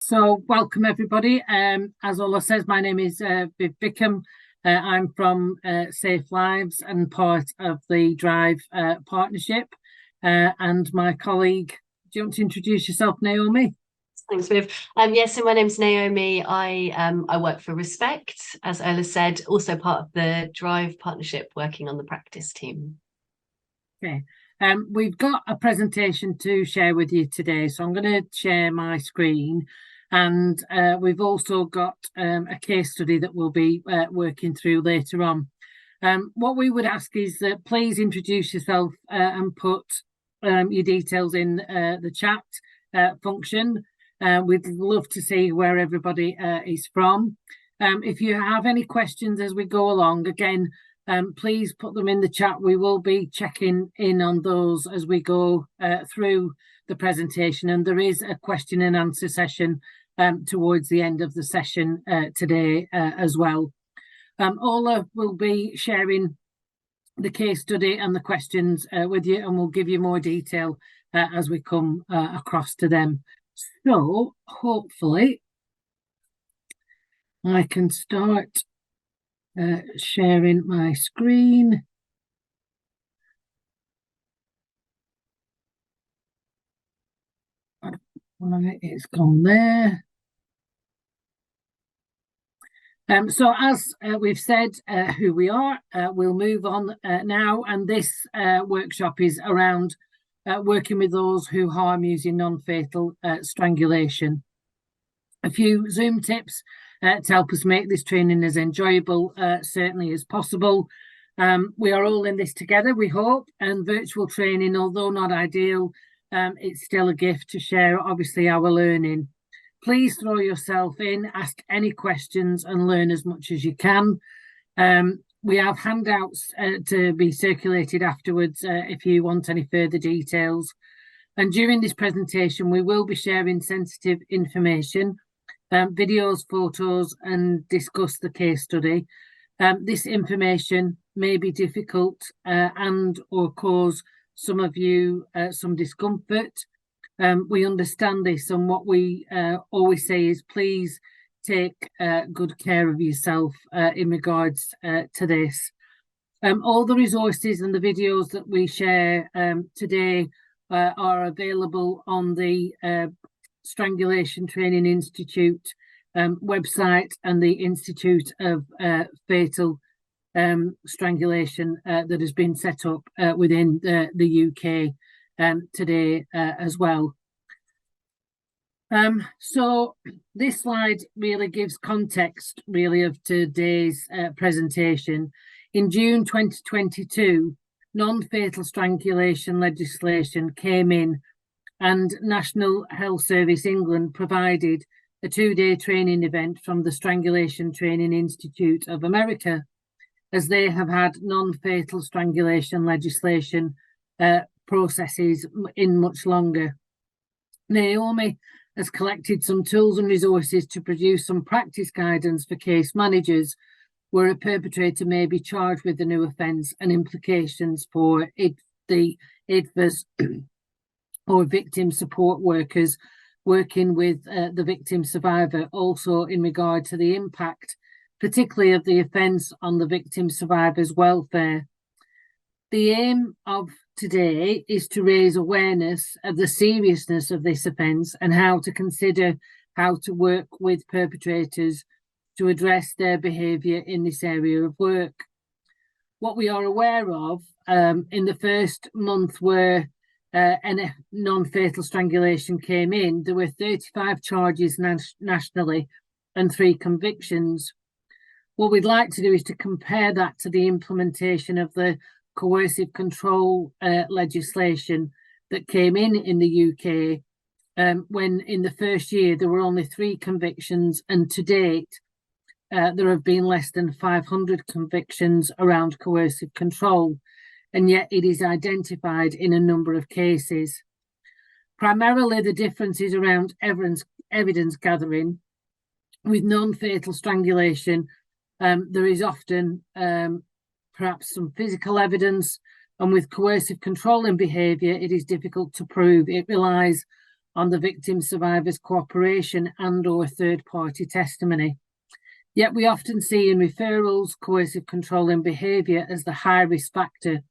So welcome everybody. As Ola says, my name is Viv Bickham. I'm from Safe Lives and part of the Drive partnership. And my colleague, do you want to introduce yourself, Naomi? Thanks, Viv. Yes, so my name's Naomi. I work for Respect, as Ola said, also part of the Drive partnership, working on the practice team. Okay. We've got a presentation to share with you today, so I'm going to share my screen. And we've also got a case study that we'll be working through later on. What we would ask is that please introduce yourself and put your details in the chat function. We'd love to see where everybody is from. If you have any questions as we go along, again, please put them in the chat. We will be checking in on those as we go through the presentation, and there is a question and answer session towards the end of the session today as well. Ola will be sharing the case study and the questions with you, and we'll give you more detail as we come across to them. So hopefully I can start sharing my screen. It's gone there. So as we've said who we are, we'll move on now, and this workshop is around working with those who harm using non-fatal strangulation. A few Zoom tips to help us make this training as enjoyable certainly as possible. We are all in this together, we hope, and virtual training, although not ideal, it's still a gift to share obviously our learning. Please throw yourself in, ask any questions and learn as much as you can. We have handouts to be circulated afterwards if you want any further details. And during this presentation, we will be sharing sensitive information, videos, photos, and discuss the case study. This information may be difficult and or cause some of you some discomfort. We understand this, and what we always say is please take good care of yourself in regards to this. All the resources and the videos that we share today are available on the Strangulation Training Institute website and the Institute of Fatal Strangulation that has been set up within the UK today as well. So this slide really gives context really of today's presentation. In June 2022, non-fatal strangulation legislation came in, and National Health Service England provided a 2-day training event from the Strangulation Training Institute of America, as they have had non-fatal strangulation legislation processes in much longer. Naomi has collected some tools and resources to produce some practice guidance for case managers where a perpetrator may be charged with a new offence and implications for the IDVAs or victim support workers working with the victim survivor, also in regard to the impact, particularly of the offence on the victim survivor's welfare. The aim of today is to raise awareness of the seriousness of this offence and how to consider how to work with perpetrators to address their behaviour in this area of work. What we are aware of in the first month where non-fatal strangulation came in, there were 35 charges nationally and 3 convictions. What we'd like to do is to compare that to the implementation of the coercive control legislation that came in the UK when in the first year there were only 3 convictions, and to date there have been less than 500 convictions around coercive control, and yet it is identified in a number of cases. Primarily the difference is around evidence gathering. With non-fatal strangulation, there is often perhaps some physical evidence, and with coercive controlling behaviour, it is difficult to prove. It relies on the victim survivor's cooperation and/or third-party testimony. Yet we often see in referrals coercive controlling behaviour as the high-risk factor,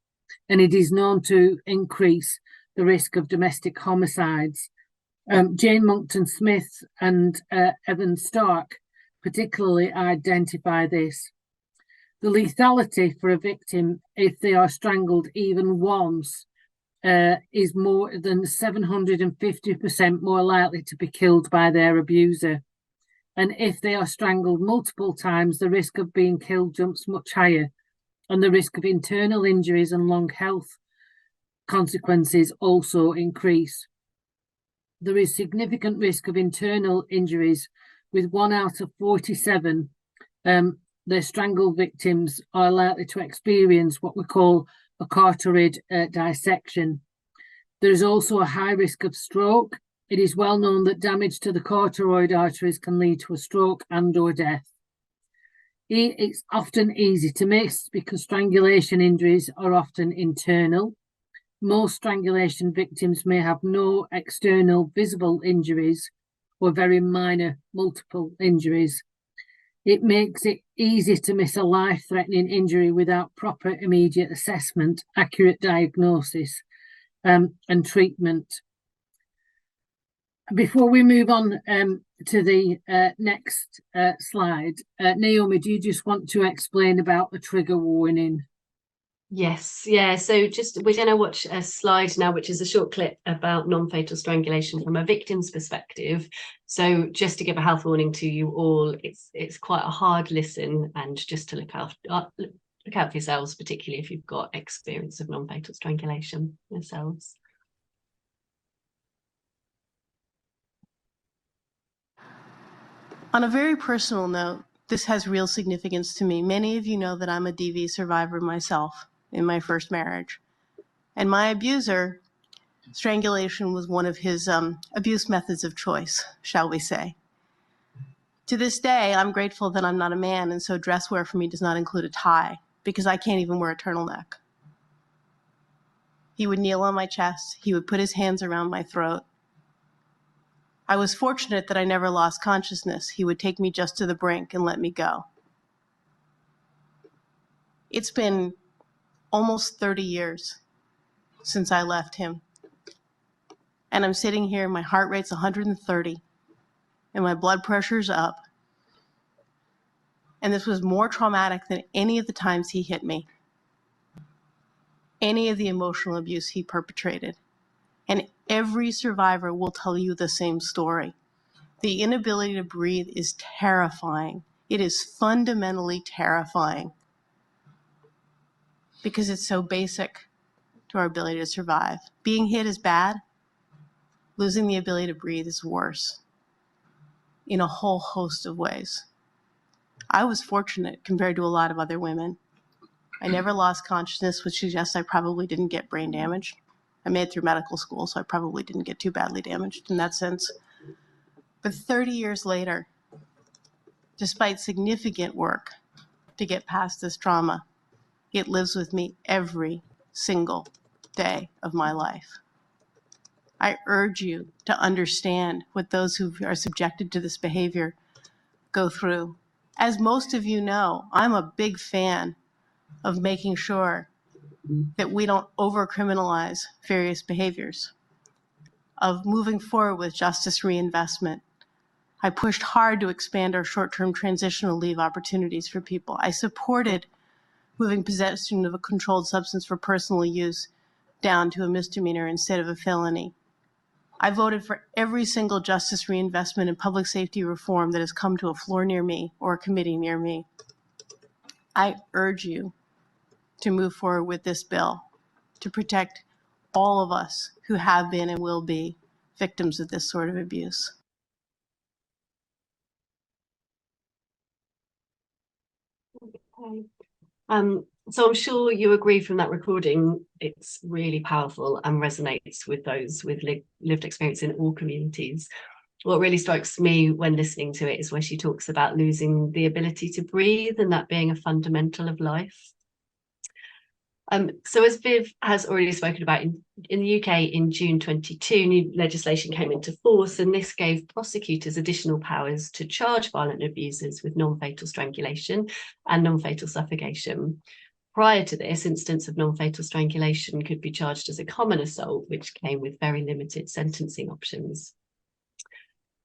and it is known to increase the risk of domestic homicides. Jane Monckton-Smith and Evan Stark particularly identify this. The lethality for a victim, if they are strangled even once, is more than 750% more likely to be killed by their abuser. And if they are strangled multiple times, the risk of being killed jumps much higher, and the risk of internal injuries and long health consequences also increase. There is significant risk of internal injuries, with 1 out of 47 their strangled victims are likely to experience what we call a carotid dissection. There is also a high risk of stroke. It is well known that damage to the carotid arteries can lead to a stroke and/or death. It's often easy to miss because strangulation injuries are often internal. Most strangulation victims may have no external visible injuries or very minor multiple injuries. It makes it easy to miss a life-threatening injury without proper immediate assessment, accurate diagnosis, and treatment. Before we move on to the next slide, Naomi, do you just want to explain about the trigger warning? Yes, yeah. So we're going to watch a slide now, which is a short clip about non-fatal strangulation from a victim's perspective. So just to give a health warning to you all, it's quite a hard listen, and just to look out for yourselves, particularly if you've got experience of non-fatal strangulation yourselves. On a very personal note, this has real significance to me. Many of you know that I'm a DV survivor myself in my first marriage. And my abuser, strangulation was one of his abuse methods of choice, shall we say. To this day, I'm grateful that I'm not a man, and so dress wear for me does not include a tie, because I can't even wear a turtleneck. He would kneel on my chest. He would put his hands around my throat. I was fortunate that I never lost consciousness. He would take me just to the brink and let me go. It's been almost 30 years since I left him. And I'm sitting here, my heart rate's 130, and my blood pressure's up. And this was more traumatic than any of the times he hit me, any of the emotional abuse he perpetrated. And every survivor will tell you the same story. The inability to breathe is terrifying. It is fundamentally terrifying because it's so basic to our ability to survive. Being hit is bad. Losing the ability to breathe is worse in a whole host of ways. I was fortunate compared to a lot of other women. I never lost consciousness, which suggests I probably didn't get brain damage. I made it through medical school, so I probably didn't get too badly damaged in that sense. But 30 years later, despite significant work to get past this trauma, it lives with me every single day of my life. I urge you to understand what those who are subjected to this behavior go through. As most of you know, I'm a big fan of making sure that we don't over-criminalize various behaviors, of moving forward with justice reinvestment. I pushed hard to expand our short-term transitional leave opportunities for people. I supported moving possession of a controlled substance for personal use down to a misdemeanor instead of a felony. I voted for every single justice reinvestment and public safety reform that has come to a floor near me or a committee near me. I urge you to move forward with this bill to protect all of us who have been and will be victims of this sort of abuse. Okay. So I'm sure you agree from that recording, it's really powerful and resonates with those with lived experience in all communities. What really strikes me when listening to it is where she talks about losing the ability to breathe and that being a fundamental of life. So as Viv has already spoken about, in the UK in June 22, new legislation came into force, and this gave prosecutors additional powers to charge violent abusers with non-fatal strangulation and non-fatal suffocation. Prior to this, instance of non-fatal strangulation could be charged as a common assault, which came with very limited sentencing options.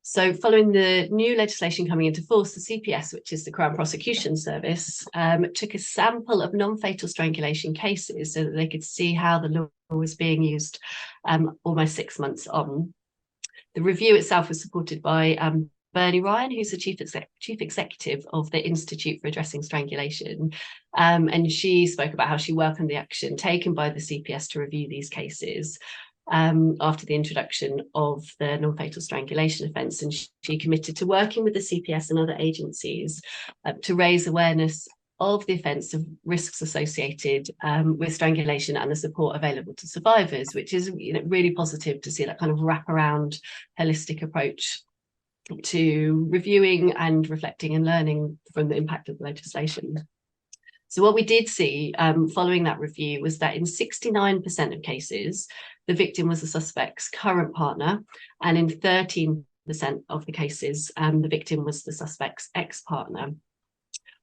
So following the new legislation coming into force, the CPS, which is the Crown Prosecution Service, took a sample of non-fatal strangulation cases so that they could see how the law was being used almost 6 months on. The review itself was supported by Bernie Ryan, who's the chief executive of the Institute for Addressing Strangulation. And she spoke about how she welcomed the action taken by the CPS to review these cases after the introduction of the non-fatal strangulation offence, and she committed to working with the CPS and other agencies to raise awareness of the offence, of risks associated with strangulation, and the support available to survivors, which is, you know, really positive to see that kind of wraparound holistic approach to reviewing and reflecting and learning from the impact of the legislation. So what we did see following that review was that in 69% of cases, the victim was the suspect's current partner, and in 13% of the cases, the victim was the suspect's ex-partner.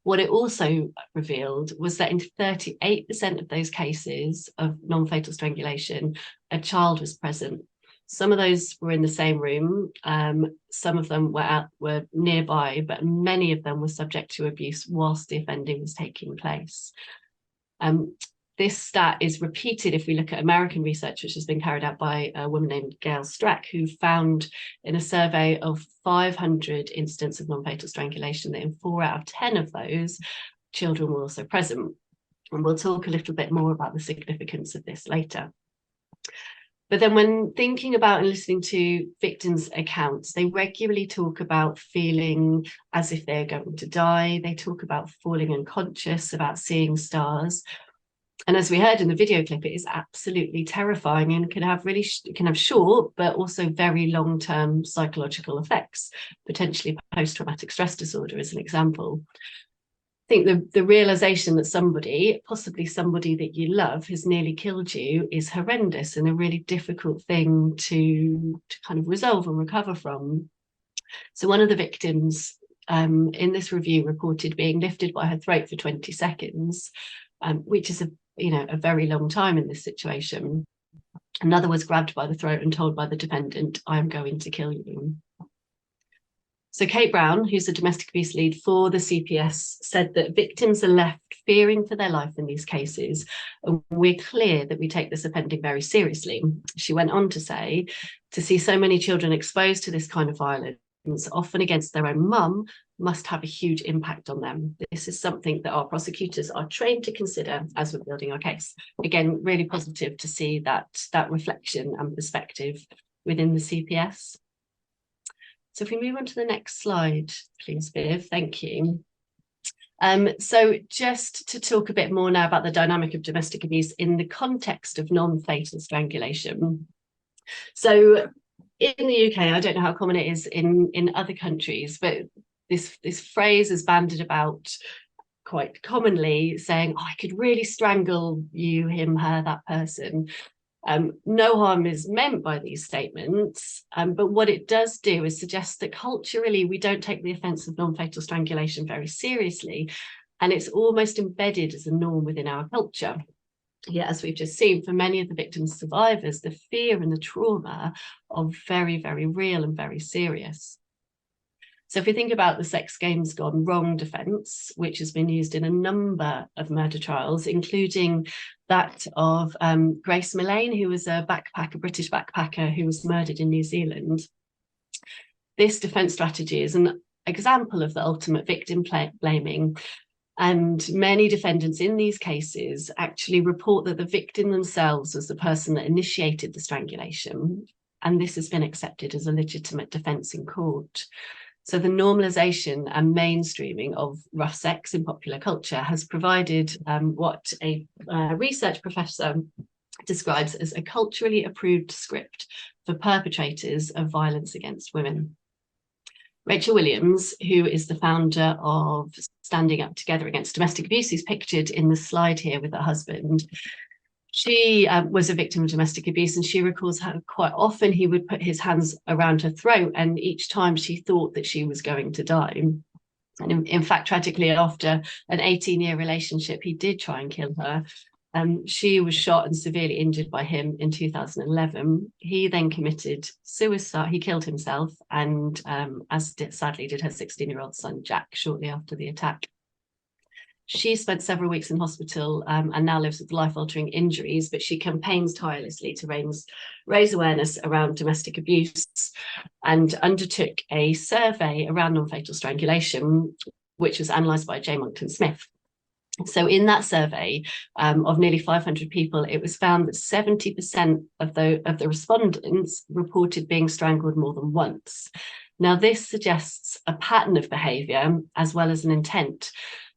What it also revealed was that in 38% of those cases of non-fatal strangulation, a child was present. Some of those were in the same room, some of them were nearby, but many of them were subject to abuse whilst the offending was taking place. This stat is repeated if we look at American research, which has been carried out by a woman named Gail Strack, who found in a survey of 500 incidents of non-fatal strangulation that in 4 out of 10 of those, children were also present. And we'll talk a little bit more about the significance of this later. But then when thinking about and listening to victims' accounts, they regularly talk about feeling as if they're going to die. They talk about falling unconscious, about seeing stars. And as we heard in the video clip, it is absolutely terrifying and can have short, but also very long-term psychological effects, potentially post-traumatic stress disorder as an example. I think the realization that somebody, possibly somebody that you love, has nearly killed you is horrendous and a really difficult thing to kind of resolve and recover from. So one of the victims in this review reported being lifted by her throat for 20 seconds, which is a very long time in this situation. Another was grabbed by the throat and told by the defendant, "I am going to kill you." So Kate Brown, who's the domestic abuse lead for the CPS, said that victims are left fearing for their life in these cases, and we're clear that we take this offending very seriously. She went on to say, to see so many children exposed to this kind of violence, often against their own mum, must have a huge impact on them. This is something that our prosecutors are trained to consider as we're building our case. Again, really positive to see that reflection and perspective within the CPS. So if we move on to the next slide, please, Viv, thank you. So just to talk a bit more now about the dynamic of domestic abuse in the context of non-fatal strangulation. So in the UK, I don't know how common it is in other countries, but this phrase is bandied about quite commonly, saying, "Oh, I could really strangle you, him, her, that person." No harm is meant by these statements, but what it does do is suggest that culturally we don't take the offence of non-fatal strangulation very seriously, and it's almost embedded as a norm within our culture. Yeah, as we've just seen, for many of the victims' survivors, the fear and the trauma are very, very real and very serious. So if we think about the sex games gone wrong defence, which has been used in a number of murder trials, including that of Grace Millane, who was a British backpacker who was murdered in New Zealand. This defence strategy is an example of the ultimate victim blaming. And many defendants in these cases actually report that the victim themselves was the person that initiated the strangulation. And this has been accepted as a legitimate defence in court. So the normalisation and mainstreaming of rough sex in popular culture has provided what a research professor describes as a culturally approved script for perpetrators of violence against women. Rachel Williams, who is the founder of Standing Up Together Against Domestic Abuse, who's pictured in the slide here with her husband, she was a victim of domestic abuse, and she recalls how quite often he would put his hands around her throat, and each time she thought that she was going to die. And in fact, tragically, after an 18-year relationship, he did try and kill her. She was shot and severely injured by him in 2011. He then committed suicide. He killed himself, and sadly did her 16-year-old son, Jack, shortly after the attack. She spent several weeks in hospital and now lives with life-altering injuries, but she campaigns tirelessly to raise awareness around domestic abuse, and undertook a survey around non-fatal strangulation, which was analysed by J. Monckton Smith. So in that survey of nearly 500 people, it was found that 70% of the respondents reported being strangled more than once. Now, this suggests a pattern of behaviour as well as an intent.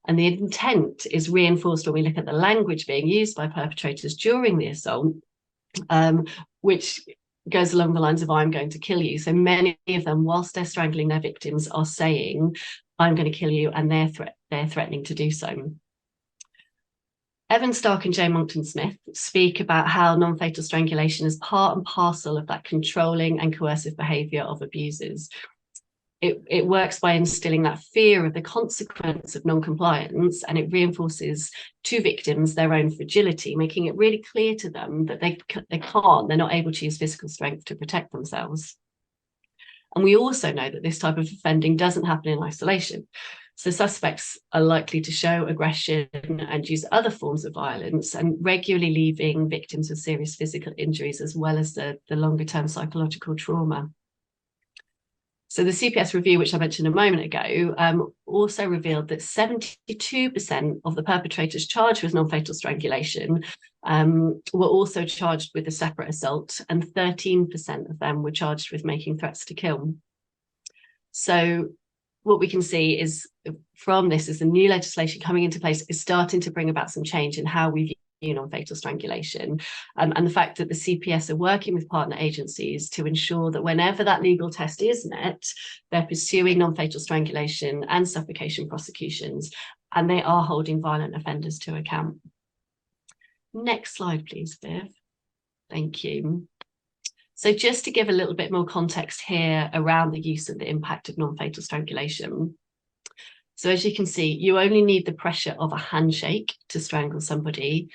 And the intent is reinforced when we look at the language being used by perpetrators during the assault, which goes along the lines of, I'm going to kill you. So many of them, whilst they're strangling their victims, are saying, I'm going to kill you, and they're threatening to do so. Evan Stark and J. Monckton Smith speak about how non-fatal strangulation is part and parcel of that controlling and coercive behaviour of abusers. It works by instilling that fear of the consequence of non-compliance, and it reinforces to victims their own fragility, making it really clear to them that they're not able to use physical strength to protect themselves. And we also know that this type of offending doesn't happen in isolation. So suspects are likely to show aggression and use other forms of violence, and regularly leaving victims with serious physical injuries, as well as the longer-term psychological trauma. So the CPS review, which I mentioned a moment ago, also revealed that 72% of the perpetrators charged with non-fatal strangulation were also charged with a separate assault, and 13% of them were charged with making threats to kill. So what we can see is from this is the new legislation coming into place is starting to bring about some change in how we view non-fatal strangulation, and the fact that the CPS are working with partner agencies to ensure that whenever that legal test is met, they're pursuing non-fatal strangulation and suffocation prosecutions, and they are holding violent offenders to account. Next slide, please, Viv. Thank you. So just to give a little bit more context here around the use and the impact of non-fatal strangulation. So as you can see, you only need the pressure of a handshake to strangle somebody.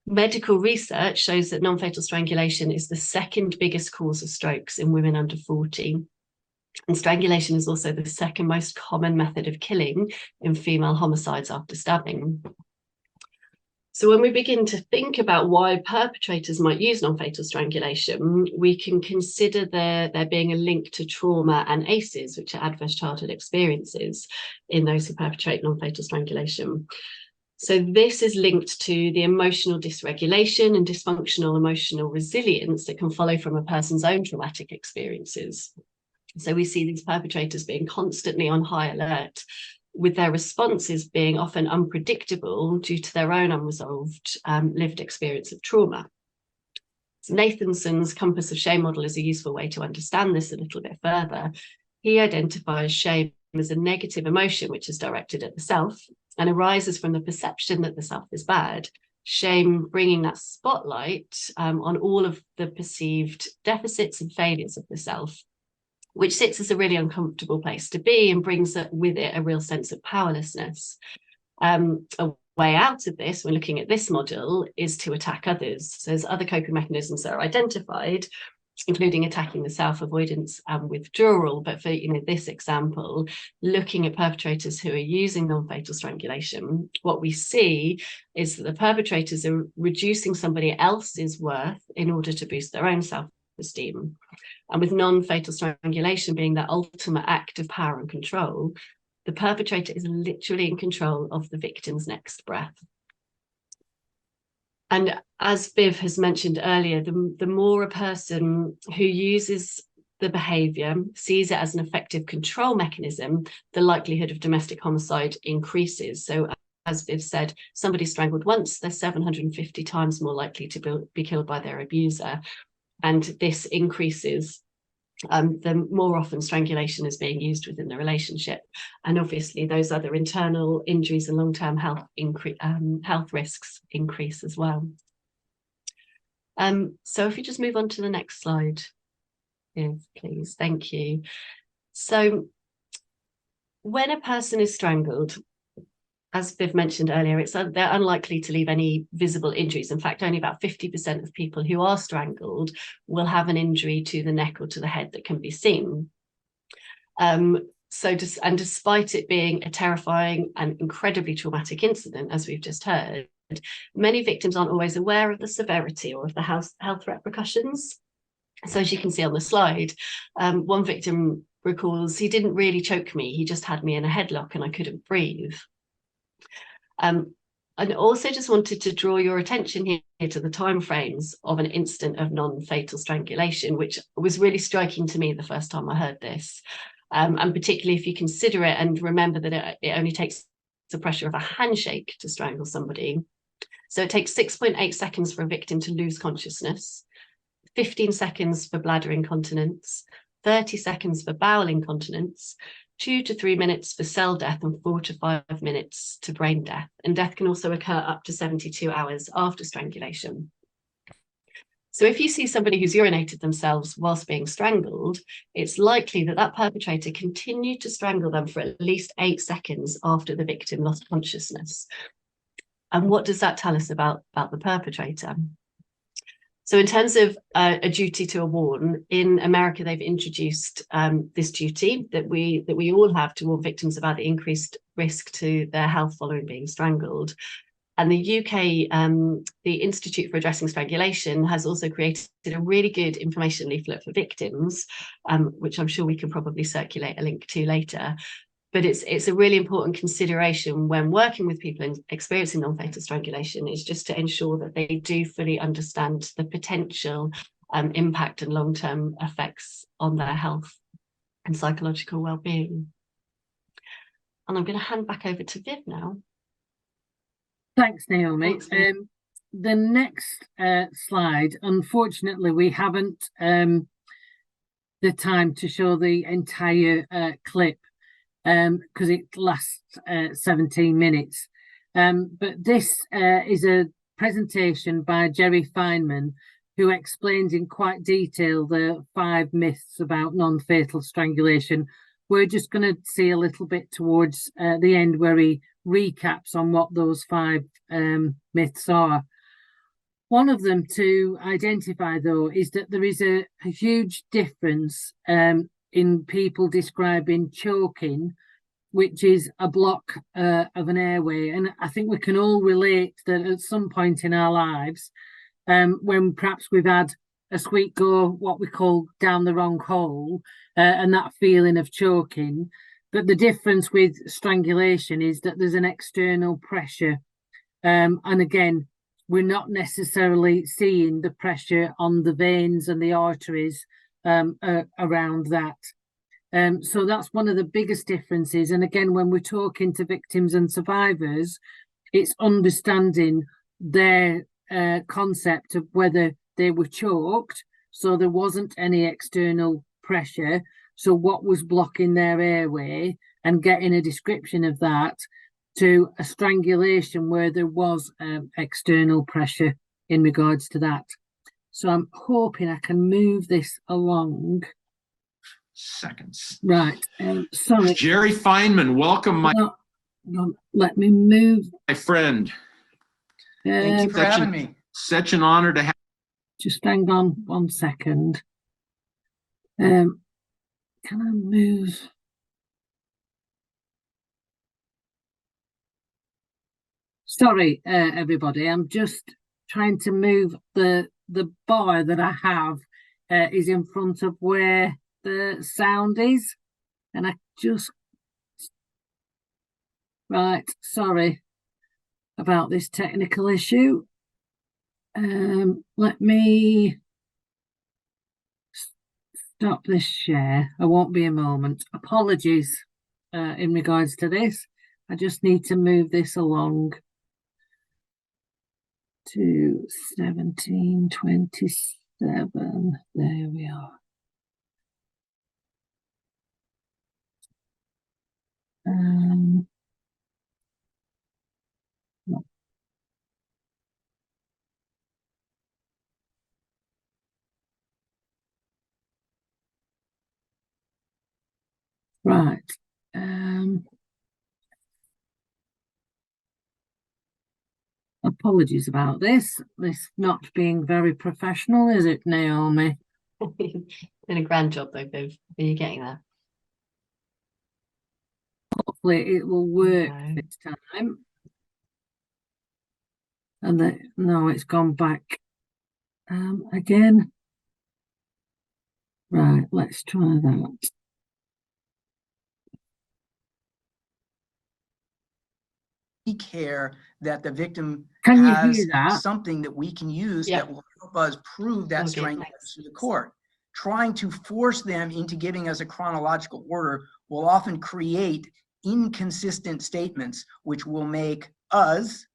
Medical research shows that non-fatal strangulation is the second biggest cause of strokes in women under 40. And strangulation is also the second most common method of killing in female homicides after stabbing. So when we begin to think about why perpetrators might use non-fatal strangulation, we can consider there being a link to trauma and ACEs, which are adverse childhood experiences, in those who perpetrate non-fatal strangulation. So this is linked to the emotional dysregulation and dysfunctional emotional resilience that can follow from a person's own traumatic experiences. So we see these perpetrators being constantly on high alert, with their responses being often unpredictable due to their own unresolved lived experience of trauma. So Nathanson's compass of shame model is a useful way to understand this a little bit further. He identifies shame as a negative emotion which is directed at the self and arises from the perception that the self is bad. Shame bringing that spotlight on all of the perceived deficits and failures of the self, which sits as a really uncomfortable place to be and brings with it a real sense of powerlessness. A way out of this, when looking at this model, is to attack others. So there's other coping mechanisms that are identified, including attacking the self, avoidance and withdrawal. But for this example, looking at perpetrators who are using non-fatal strangulation, what we see is that the perpetrators are reducing somebody else's worth in order to boost their own self-esteem. And with non-fatal strangulation being that ultimate act of power and control, the perpetrator is literally in control of the victim's next breath. And as Viv has mentioned earlier, the more a person who uses the behaviour sees it as an effective control mechanism, the likelihood of domestic homicide increases. So as Viv said, somebody strangled once, they're 750 times more likely to be killed by their abuser. And this increases the more often strangulation is being used within the relationship. And obviously those other internal injuries and long-term health risks increase as well. So if you just move on to the next slide, please, thank you. So when a person is strangled, as Viv mentioned earlier, they're unlikely to leave any visible injuries. In fact, only about 50% of people who are strangled will have an injury to the neck or to the head that can be seen. Despite it being a terrifying and incredibly traumatic incident, as we've just heard, many victims aren't always aware of the severity or of the health repercussions. So as you can see on the slide, one victim recalls, "He didn't really choke me, he just had me in a headlock and I couldn't breathe." And also just wanted to draw your attention here to the timeframes of an incident of non-fatal strangulation, which was really striking to me the first time I heard this. And particularly if you consider it and remember that it only takes the pressure of a handshake to strangle somebody. So it takes 6.8 seconds for a victim to lose consciousness, 15 seconds for bladder incontinence, 30 seconds for bowel incontinence, 2 to 3 minutes for cell death, and 4 to 5 minutes to brain death. And death can also occur up to 72 hours after strangulation. So if you see somebody who's urinated themselves whilst being strangled, it's likely that that perpetrator continued to strangle them for at least 8 seconds after the victim lost consciousness. And what does that tell us about the perpetrator? So in terms of a duty to warn, in America, they've introduced this duty that we all have to warn victims about the increased risk to their health following being strangled. And the UK, the Institute for Addressing Strangulation has also created a really good information leaflet for victims, which I'm sure we can probably circulate a link to later. But it's a really important consideration when working with people experiencing non-fatal strangulation, is just to ensure that they do fully understand the potential impact and long-term effects on their health and psychological well-being. And I'm going to hand back over to Viv now. Thanks, Naomi. Thanks, the next slide, unfortunately, we haven't the time to show the entire clip, because it lasts 17 minutes. But this is a presentation by Jerry Feynman, who explains in quite detail the 5 myths about non-fatal strangulation. We're just going to see a little bit towards the end where he recaps on what those 5 myths are. One of them to identify, though, is that there is a huge difference in people describing choking, which is a block of an airway. And I think we can all relate that at some point in our lives, when perhaps we've had a sweet go, what we call down the wrong hole, and that feeling of choking. But the difference with strangulation is that there's an external pressure. And again, we're not necessarily seeing the pressure on the veins and the arteries around that. So that's one of the biggest differences. And again, when we're talking to victims and survivors, it's understanding their concept of whether they were choked, so there wasn't any external pressure. So what was blocking their airway, and getting a description of that, to a strangulation where there was external pressure in regards to that. So I'm hoping I can move this along. Seconds. Right. Sorry. Jerry Feynman, welcome, No, let me move. my friend. Thank you for having me. Such an honor to have. Just hang on 1 second. Can I move? Sorry, everybody. I'm just trying to move the bar that I have is in front of where the sound is, and I just right. Sorry about this technical issue. Let me stop this share. I won't be a moment. Apologies in regards to this. I just need to move this along to 1727. There we are. Right. Apologies about this. This not being very professional, is it, Naomi? Did a grand job though, Viv. Are you getting there? Hopefully it will work No. this time. And no, it's gone back again. Right, let's try that. Care that the victim Can you has hear that? something that we can use Yeah. that will help us prove that Okay, strangulation thanks. to the court. Trying to force them into giving us a chronological order will often create inconsistent statements, which will make us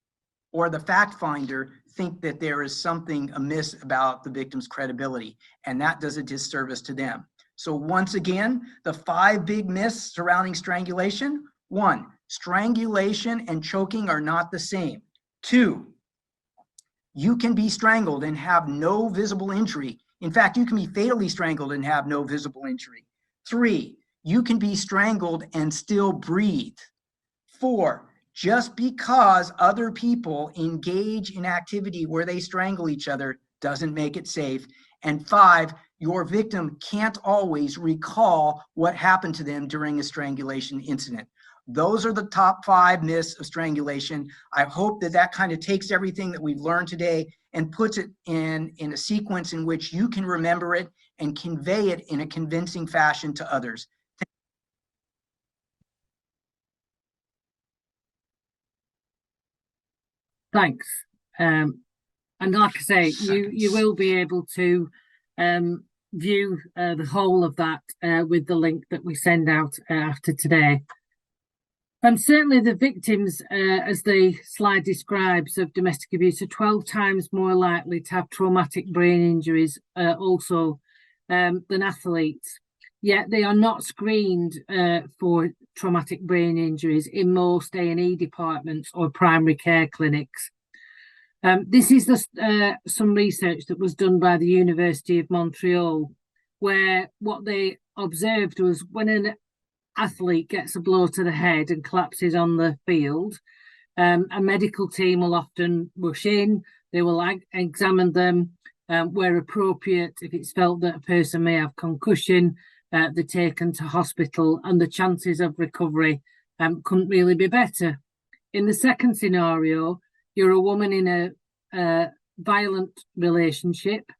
or the fact finder think that there is something amiss about the victim's credibility, and that does a disservice to them. So once again, the 5 big myths surrounding strangulation. 1, strangulation and choking are not the same. 2, you can be strangled and have no visible injury. In fact, you can be fatally strangled and have no visible injury. 3, you can be strangled and still breathe. 4, just because other people engage in activity where they strangle each other doesn't make it safe. And 5, your victim can't always recall what happened to them during a strangulation incident. Those are the top 5 myths of strangulation. I hope that that kind of takes everything that we've learned today and puts it in a sequence in which you can remember it and convey it in a convincing fashion to others. Thanks. And like I say, you will be able to view the whole of that with the link that we send out after today. Certainly the victims, as the slide describes, of domestic abuse are 12 times more likely to have traumatic brain injuries also than athletes. Yet they are not screened for traumatic brain injuries in most A&E departments or primary care clinics. This is some research that was done by the University of Montreal, where what they observed was when an athlete gets a blow to the head and collapses on the field, a medical team will often rush in. They will examine them where appropriate. If it's felt that a person may have concussion, they're taken to hospital, and the chances of recovery couldn't really be better. In the second scenario, you're a woman in a violent relationship.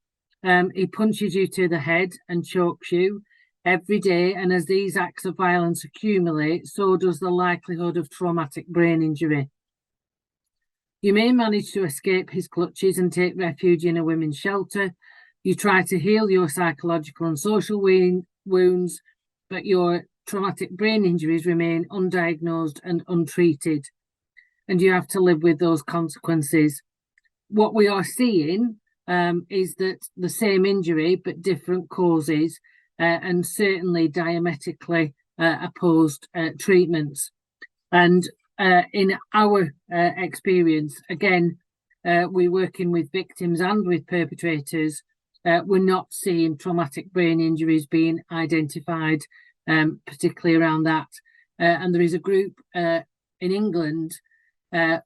He punches you to the head and chokes you every day, and as these acts of violence accumulate, so does the likelihood of traumatic brain injury. You may manage to escape his clutches and take refuge in a women's shelter. You try to heal your psychological and social wounds, but your traumatic brain injuries remain undiagnosed and untreated, and you have to live with those consequences. What we are seeing is that the same injury, but different causes, and certainly diametrically opposed treatments. And in our experience, again, we're working with victims and with perpetrators. We're not seeing traumatic brain injuries being identified, particularly around that. And there is a group in England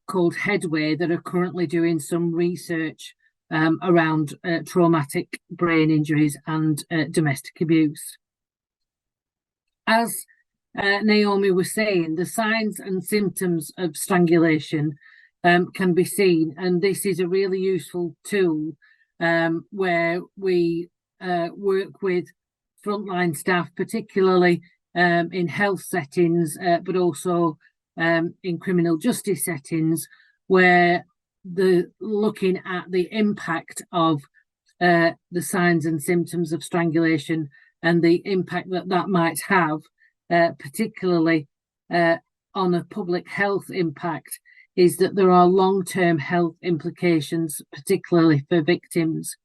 called Headway that are currently doing some research around traumatic brain injuries and domestic abuse. As Naomi was saying, the signs and symptoms of strangulation can be seen, and this is a really useful tool where we work with frontline staff, particularly in health settings, but also in criminal justice settings, where looking at the impact of the signs and symptoms of strangulation and the impact that might have, particularly on a public health impact, is that there are long-term health implications, particularly for victims.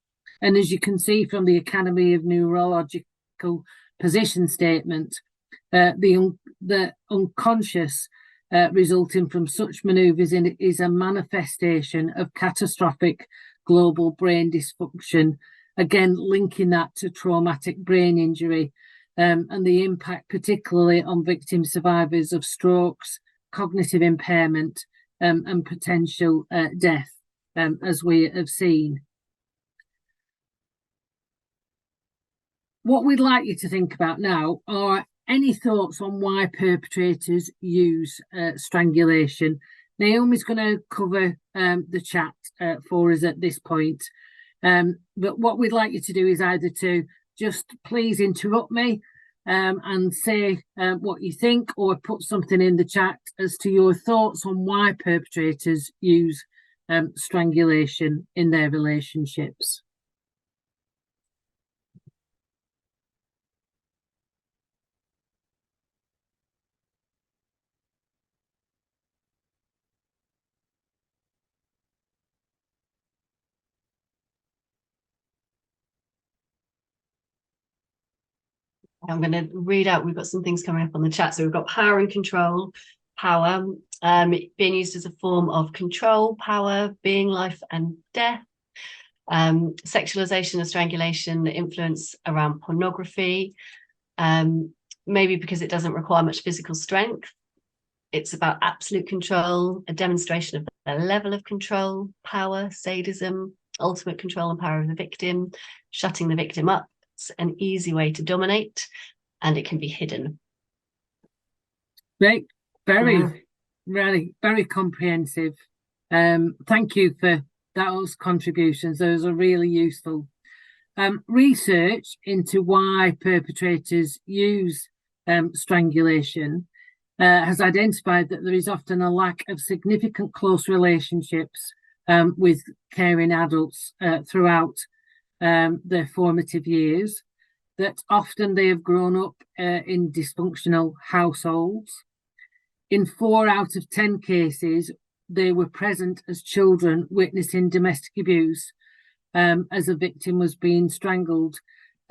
And as you can see from the Academy of Neurological position statement, the unconscious resulting from such manoeuvres is a manifestation of catastrophic global brain dysfunction, again linking that to traumatic brain injury. and the impact particularly on victim survivors of strokes, cognitive impairment, and potential death, as we have seen. What we'd like you to think about now are any thoughts on why perpetrators use strangulation. Naomi's going to cover the chat for us at this point. But what we'd like you to do is either to just please interrupt me and say what you think, or put something in the chat as to your thoughts on why perpetrators use strangulation in their relationships. I'm going to read out, we've got some things coming up on the chat. So we've got power and control, power being used as a form of control, power being life and death, sexualization of strangulation, the influence around pornography, maybe because it doesn't require much physical strength. It's about absolute control, a demonstration of the level of control, power, sadism, ultimate control and power of the victim, shutting the victim up. It's an easy way to dominate, and it can be hidden. Great, very comprehensive. Thank you for those contributions. Those are really useful. Research into why perpetrators use strangulation has identified that there is often a lack of significant close relationships with caring adults throughout their formative years, that often they have grown up in dysfunctional households. In 4 out of 10 cases, they were present as children witnessing domestic abuse as a victim was being strangled.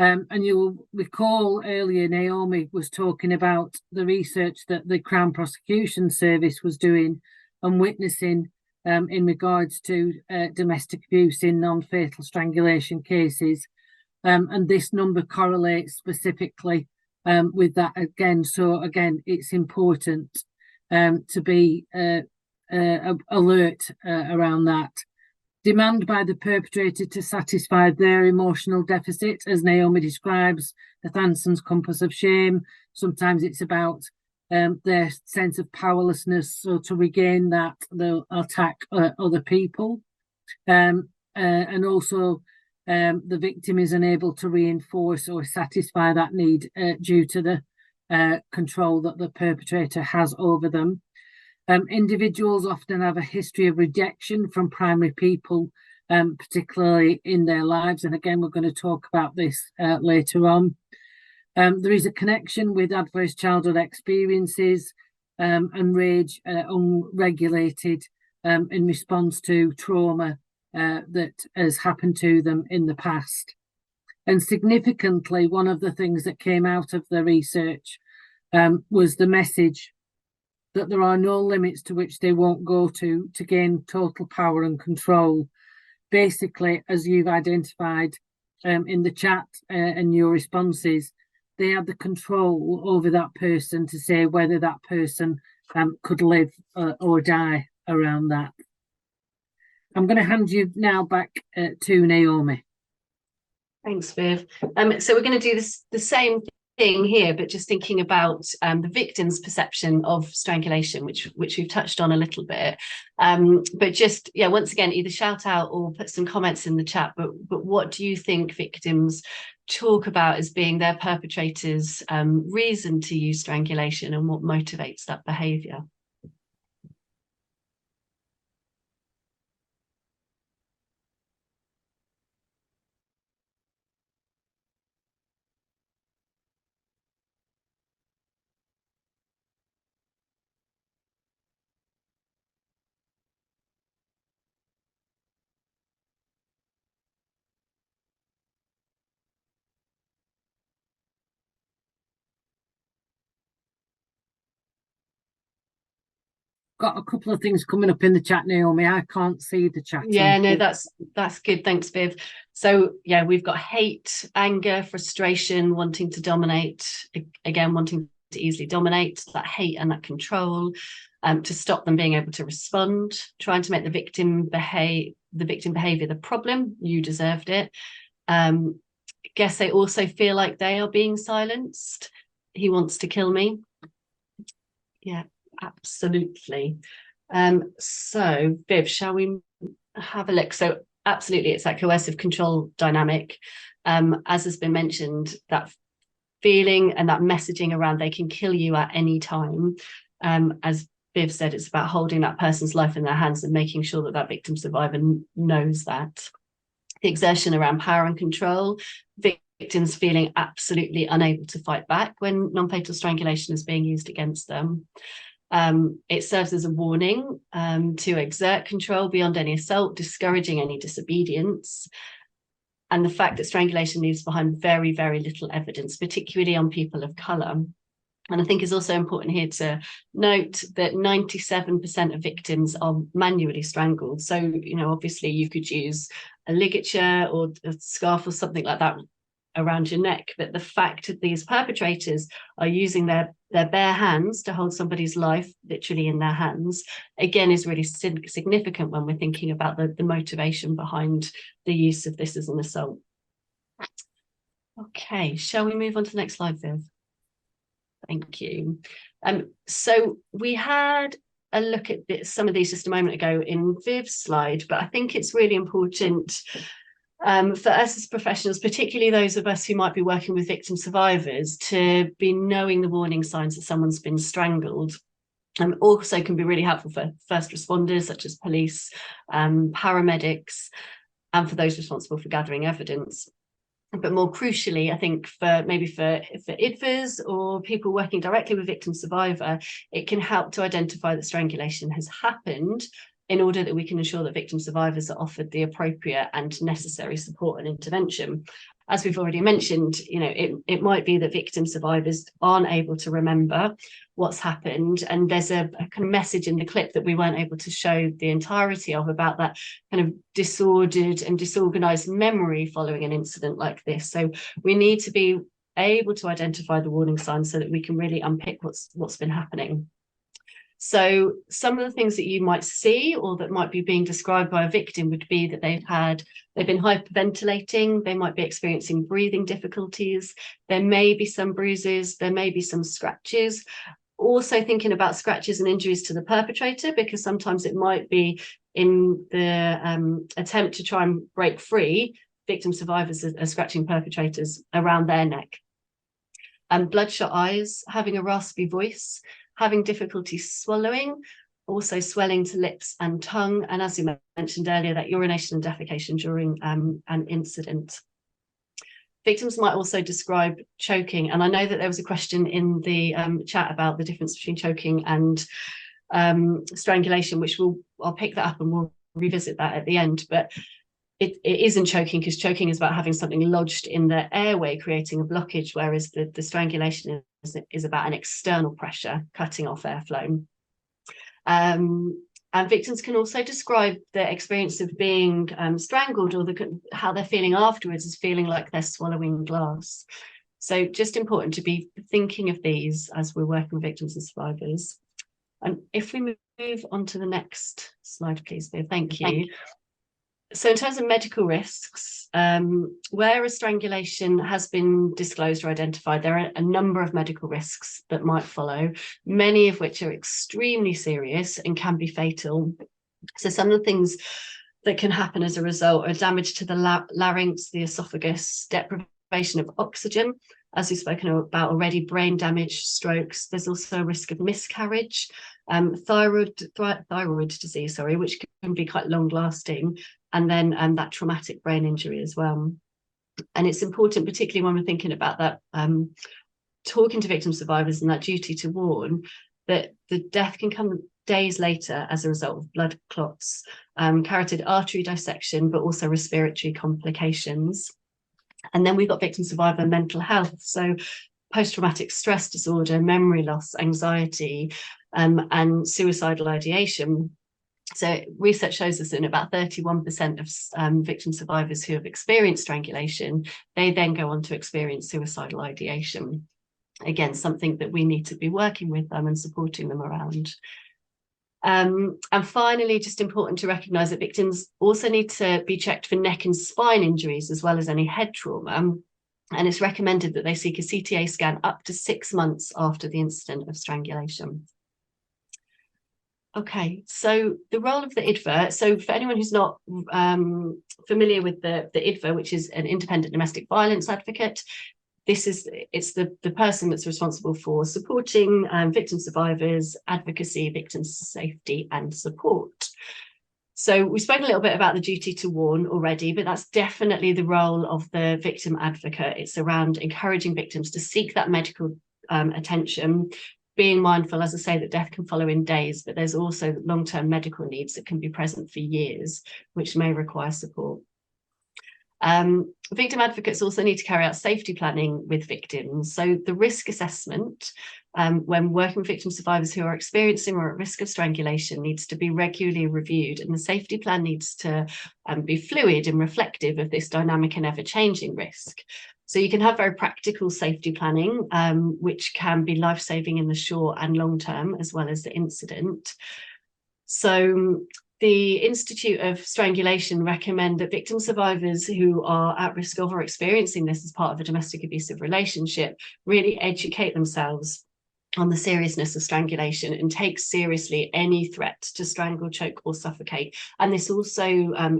And you'll recall earlier Naomi was talking about the research that the Crown Prosecution Service was doing and witnessing in regards to domestic abuse in non-fatal strangulation cases. And this number correlates specifically with that again. So again, it's important to be alert around that. Demand by the perpetrator to satisfy their emotional deficit, as Naomi describes, the Thanson's compass of shame. Sometimes it's about their sense of powerlessness, so to regain that, they'll attack other people. And also the victim is unable to reinforce or satisfy that need due to the control that the perpetrator has over them. Individuals often have a history of rejection from primary people, particularly in their lives. And again, we're going to talk about this later on. There is a connection with adverse childhood experiences and rage unregulated in response to trauma that has happened to them in the past. And significantly, one of the things that came out of the research was the message that there are no limits to which they won't go to gain total power and control. Basically, as you've identified in the chat and your responses, they have the control over that person to say whether that person could live or die around that. I'm going to hand you now back to Naomi. Thanks, Viv. So we're going to do the same thing here, but just thinking about the victim's perception of strangulation, which we've touched on a little bit. But just, yeah, once again, either shout out or put some comments in the chat, but what do you think victims talk about as being their perpetrators' reason to use strangulation, and what motivates that behaviour? got a couple of things coming up in the chat, Naomi. I can't see the chat. Yeah, no, that's good. Thanks, Viv. So yeah, we've got hate, anger, frustration, wanting to dominate, again, wanting to easily dominate, that hate and that control, to stop them being able to respond, trying to make the victim behavior the problem. You deserved it. Guess they also feel like they are being silenced. He wants to kill me. Yeah, absolutely. So Viv, shall we have a look? So absolutely, it's that coercive control dynamic. As has been mentioned, that feeling and that messaging around they can kill you at any time. As Viv said, it's about holding that person's life in their hands and making sure that that victim survivor knows that. The exertion around power and control, victims feeling absolutely unable to fight back when non-fatal strangulation is being used against them. It serves as a warning to exert control beyond any assault, discouraging any disobedience. And the fact that strangulation leaves behind very, very little evidence, particularly on people of colour. And I think it's also important here to note that 97% of victims are manually strangled. So, you know, obviously you could use a ligature or a scarf or something like that around your neck. But the fact that these perpetrators are using their bare hands to hold somebody's life literally in their hands, again, is really significant when we're thinking about the motivation behind the use of this as an assault. Okay, shall we move on to the next slide, Viv? Thank you. So we had a look at some of these just a moment ago in Viv's slide, but I think it's really important for us as professionals, particularly those of us who might be working with victim survivors, to be knowing the warning signs that someone's been strangled. Also can be really helpful for first responders such as police, paramedics, and for those responsible for gathering evidence. But more crucially, I think for IDVAs or people working directly with victim survivor, it can help to identify that strangulation has happened in order that we can ensure that victim survivors are offered the appropriate and necessary support and intervention. As we've already mentioned, you know, it might be that victim survivors aren't able to remember what's happened, and there's a kind of message in the clip that we weren't able to show the entirety of about that kind of disordered and disorganized memory following an incident like this. So we need to be able to identify the warning signs so that we can really unpick what's been happening. So some of the things that you might see or that might be being described by a victim would be that they've been hyperventilating, they might be experiencing breathing difficulties, there may be some bruises, there may be some scratches. Also thinking about scratches and injuries to the perpetrator, because sometimes it might be in the attempt to try and break free, victim survivors are scratching perpetrators around their neck. Bloodshot eyes, having a raspy voice, having difficulty swallowing, also swelling to lips and tongue, and as you mentioned earlier, that urination and defecation during an incident. Victims might also describe choking, and I know that there was a question in the chat about the difference between choking and strangulation, which I'll pick that up and we'll revisit that at the end, but it isn't choking, because choking is about having something lodged in the airway, creating a blockage, whereas the strangulation is about an external pressure cutting off airflow. And victims can also describe the experience of being strangled, or how they're feeling afterwards as feeling like they're swallowing glass. So just important to be thinking of these as we're working with victims and survivors. And if we move on to the next slide, please, Viv, thank you. So in terms of medical risks, where a strangulation has been disclosed or identified, there are a number of medical risks that might follow, many of which are extremely serious and can be fatal. So some of the things that can happen as a result are damage to the larynx, the esophagus, deprivation of oxygen, as we've spoken about already, brain damage, strokes. There's also a risk of miscarriage, thyroid disease, which can be quite long lasting, and then that traumatic brain injury as well. And it's important, particularly when we're thinking about that, talking to victim survivors and that duty to warn, that the death can come days later as a result of blood clots, carotid artery dissection, but also respiratory complications. And then we've got victim survivor mental health. So post-traumatic stress disorder, memory loss, anxiety, and suicidal ideation. So research shows us that in about 31% of victim survivors who have experienced strangulation, they then go on to experience suicidal ideation. Again, something that we need to be working with them and supporting them around. And finally, just important to recognise that victims also need to be checked for neck and spine injuries as well as any head trauma. And it's recommended that they seek a CTA scan up to 6 months after the incident of strangulation. Okay, so the role of the IDVA. So for anyone who's not familiar with the IDVA, which is an independent domestic violence advocate, it's the person that's responsible for supporting victim survivors, advocacy, victim safety and support. So we've spoken a little bit about the duty to warn already, but that's definitely the role of the victim advocate. It's around encouraging victims to seek that medical attention, being mindful, as I say, that death can follow in days, but there's also long-term medical needs that can be present for years, which may require support. Victim advocates also need to carry out safety planning with victims. So the risk assessment, when working with victim survivors who are experiencing or at risk of strangulation, needs to be regularly reviewed, and the safety plan needs to be fluid and reflective of this dynamic and ever-changing risk. So you can have very practical safety planning, which can be life-saving in the short and long term, as well as the incident. So the Institute of Strangulation recommend that victim survivors who are at risk of or experiencing this as part of a domestic abusive relationship really educate themselves on the seriousness of strangulation and take seriously any threat to strangle, choke or suffocate. And this also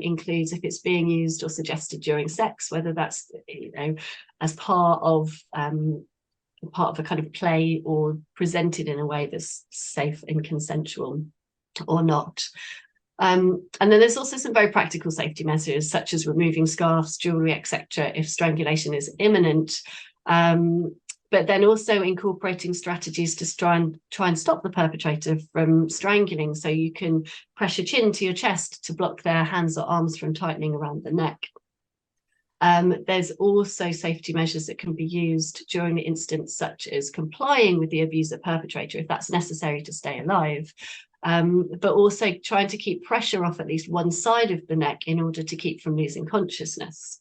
includes if it's being used or suggested during sex, whether that's, you know, as part of a kind of play or presented in a way that's safe and consensual or not. And then there's also some very practical safety measures, such as removing scarves, jewellery, etc., if strangulation is imminent. But then also incorporating strategies to try and stop the perpetrator from strangling. So you can press your chin to your chest to block their hands or arms from tightening around the neck. There's also safety measures that can be used during the instance, such as complying with the abuser perpetrator if that's necessary to stay alive. But also trying to keep pressure off at least one side of the neck in order to keep from losing consciousness.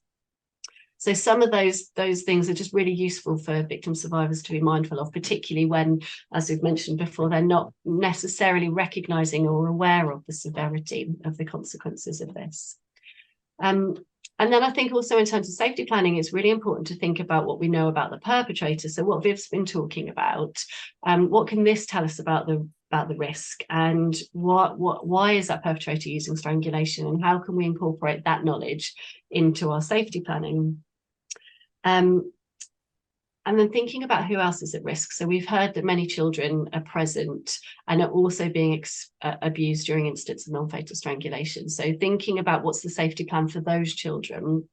So some of those things are just really useful for victim survivors to be mindful of, particularly when, as we've mentioned before, they're not necessarily recognising or aware of the severity of the consequences of this. And then I think also in terms of safety planning, it's really important to think about what we know about the perpetrator. So what Viv's been talking about, what can this tell us about the risk, and why is that perpetrator using strangulation, and how can we incorporate that knowledge into our safety planning? And then thinking about who else is at risk. So we've heard that many children are present and are also being abused during incidents of non-fatal strangulation. So thinking about what's the safety plan for those children.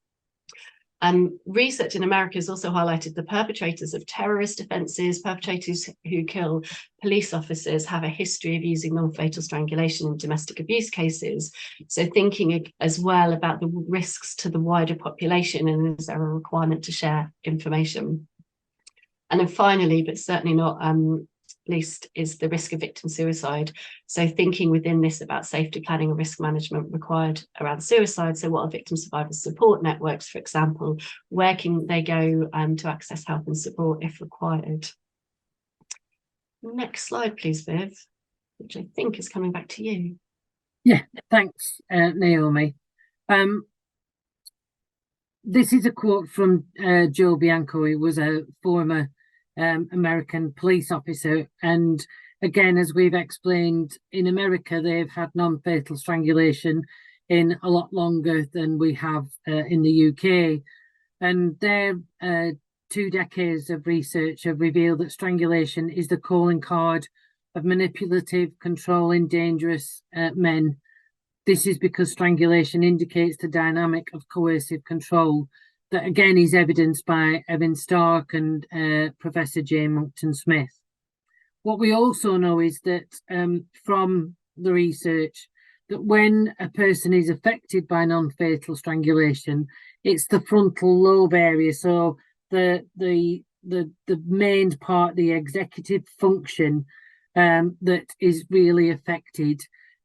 Research in America has also highlighted the perpetrators of terrorist offences, perpetrators who kill police officers have a history of using non-fatal strangulation in domestic abuse cases. So thinking as well about the risks to the wider population, and is there a requirement to share information? And then finally, but certainly not least, is the risk of victim suicide. So thinking within this about safety planning and risk management required around suicide. So what are victim survivors support networks, for example? Where can they go to access help and support if required? Next slide, please, Viv, which I think is coming back to you. Yeah, thanks, Naomi. This is a quote from Joe Bianco, who was a former American police officer. And again, as we've explained, in America, they've had non-fatal strangulation in a lot longer than we have in the UK. And their 2 decades of research have revealed that strangulation is the calling card of manipulative, controlling, dangerous men. This is because strangulation indicates the dynamic of coercive control that again is evidenced by Evan Stark and Professor Jane Monckton-Smith. What we also know is that from the research, that when a person is affected by non-fatal strangulation, it's the frontal lobe area, so the the main part, the executive function, that is really affected,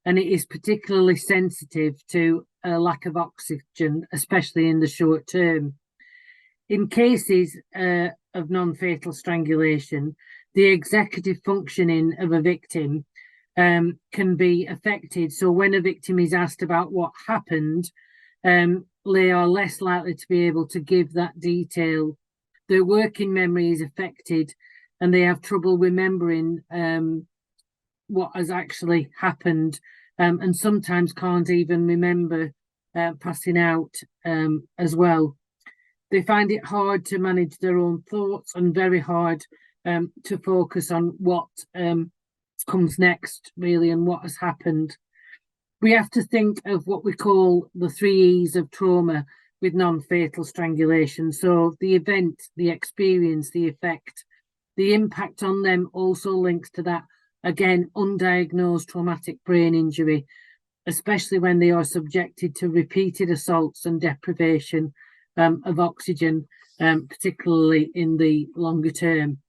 and it is particularly sensitive to a lack of oxygen, especially in the short term. In cases of non-fatal strangulation, the executive functioning of a victim can be affected. So when a victim is asked about what happened, they are less likely to be able to give that detail. Their working memory is affected, and they have trouble remembering what has actually happened, and sometimes can't even remember passing out as well. They find it hard to manage their own thoughts and very hard to focus on what comes next, really, and what has happened. We have to think of what we call the 3 E's of trauma with non-fatal strangulation. So the event, the experience, the effect, the impact on them also links to that, again, undiagnosed traumatic brain injury, especially when they are subjected to repeated assaults and deprivation of oxygen, particularly in the longer term.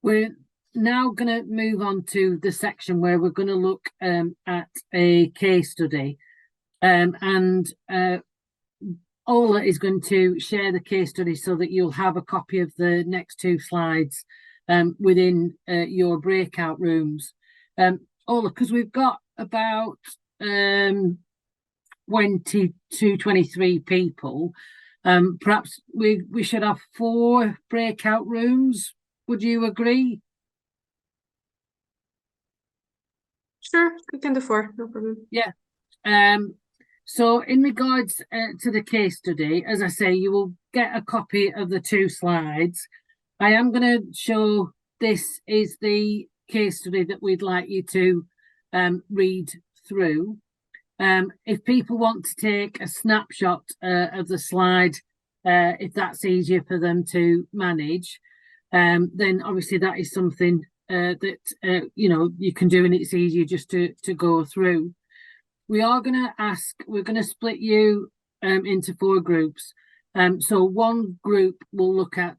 We're now going to move on to the section where we're going to look at a case study, and Ola is going to share the case study so that you'll have a copy of the next 2 slides within your breakout rooms. Ola, because we've got about 23 people, perhaps we should have 4 breakout rooms. Would you agree? Sure, we can do 4, no problem. Yeah. So in regards to the case study, as I say, you will get a copy of the 2 slides. I am going to show this is the case study that we'd like you to read through. If people want to take a snapshot of the slide, if that's easier for them to manage, then obviously that is something that you can do, and it's easier just to go through. We're going to split you into 4 groups. So one group will look at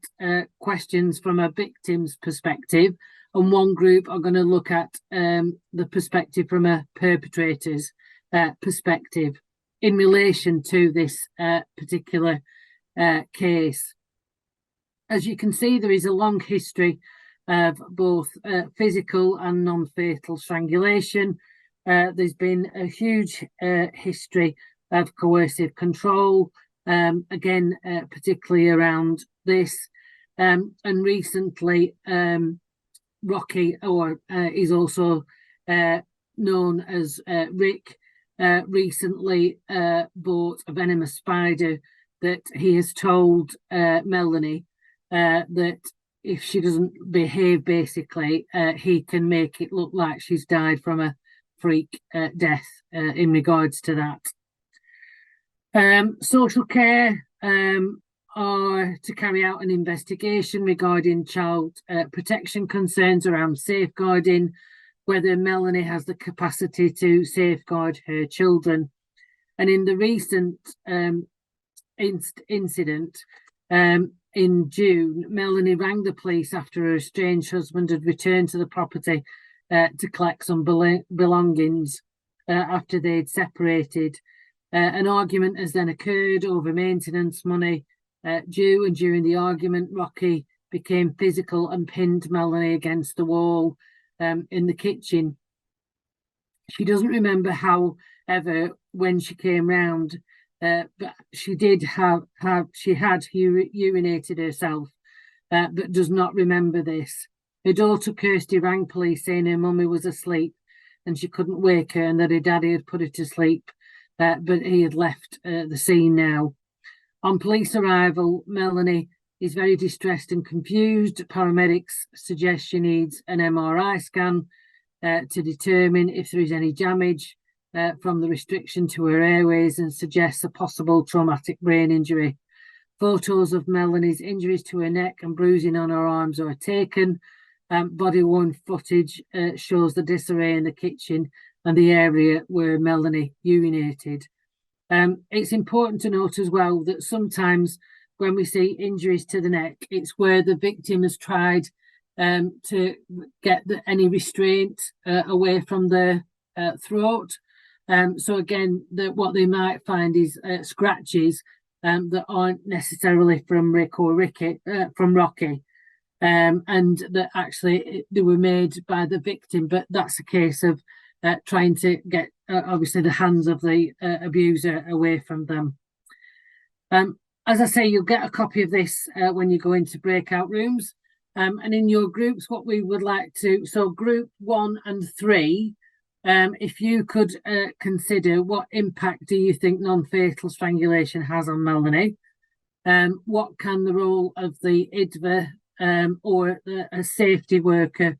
questions from a victim's perspective, and one group are going to look at the perspective from a perpetrator's perspective in relation to this particular case. As you can see, there is a long history of both physical and non-fatal strangulation. There's been a huge history of coercive control, again, particularly around this. And recently, Rocky, or is also known as Rick, recently bought a venomous spider that he has told Melanie that if she doesn't behave, basically, he can make it look like she's died from a freak death in regards to that. Social care are to carry out an investigation regarding child protection concerns around safeguarding, whether Melanie has the capacity to safeguard her children. And in the recent incident in June, Melanie rang the police after her estranged husband had returned to the property to collect some belongings after they'd separated. An argument has then occurred over maintenance money due, and during the argument, Rocky became physical and pinned Melanie against the wall in the kitchen. She doesn't remember, however, when she came round, but she did she had urinated herself, but does not remember this. Her daughter Kirsty rang police saying her mummy was asleep and she couldn't wake her, and that her daddy had put her to sleep, but he had left the scene now. On police arrival, Melanie is very distressed and confused. Paramedics suggest she needs an MRI scan to determine if there is any damage from the restriction to her airways, and suggests a possible traumatic brain injury. Photos of Melanie's injuries to her neck and bruising on her arms are taken. Body-worn footage shows the disarray in the kitchen and the area where Melanie urinated. It's important to note as well that sometimes when we see injuries to the neck, it's where the victim has tried to get any restraint away from the throat. So again, what they might find is scratches that aren't necessarily from Rocky, and that actually they were made by the victim, but that's a case of trying to get obviously the hands of the abuser away from them. As I say, you'll get a copy of this when you go into breakout rooms, and in your groups, what we would like to, so group 1 and 3, if you could consider what impact do you think non-fatal strangulation has on Melanie? What can the role of the IDVA or a safety worker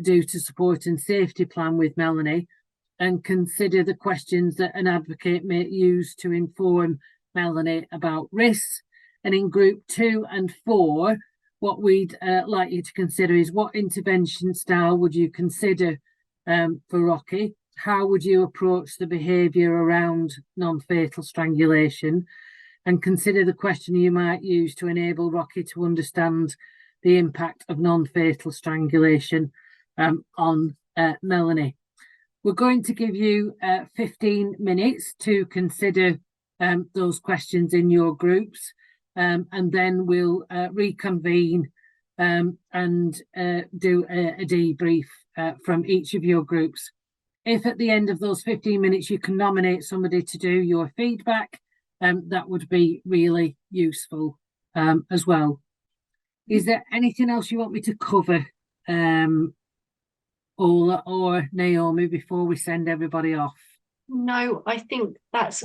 do to support and safety plan with Melanie? And consider the questions that an advocate may use to inform Melanie about risks. And in group 2 and 4, what we'd like you to consider is what intervention style would you consider for Rocky? How would you approach the behaviour around non-fatal strangulation? And consider the question you might use to enable Rocky to understand the impact of non-fatal strangulation on Melanie. We're going to give you 15 minutes to consider those questions in your groups, and then we'll reconvene and do a debrief from each of your groups. If at the end of those 15 minutes you can nominate somebody to do your feedback, that would be really useful as well. Is there anything else you want me to cover, Ola or Naomi, before we send everybody off? No, I think that's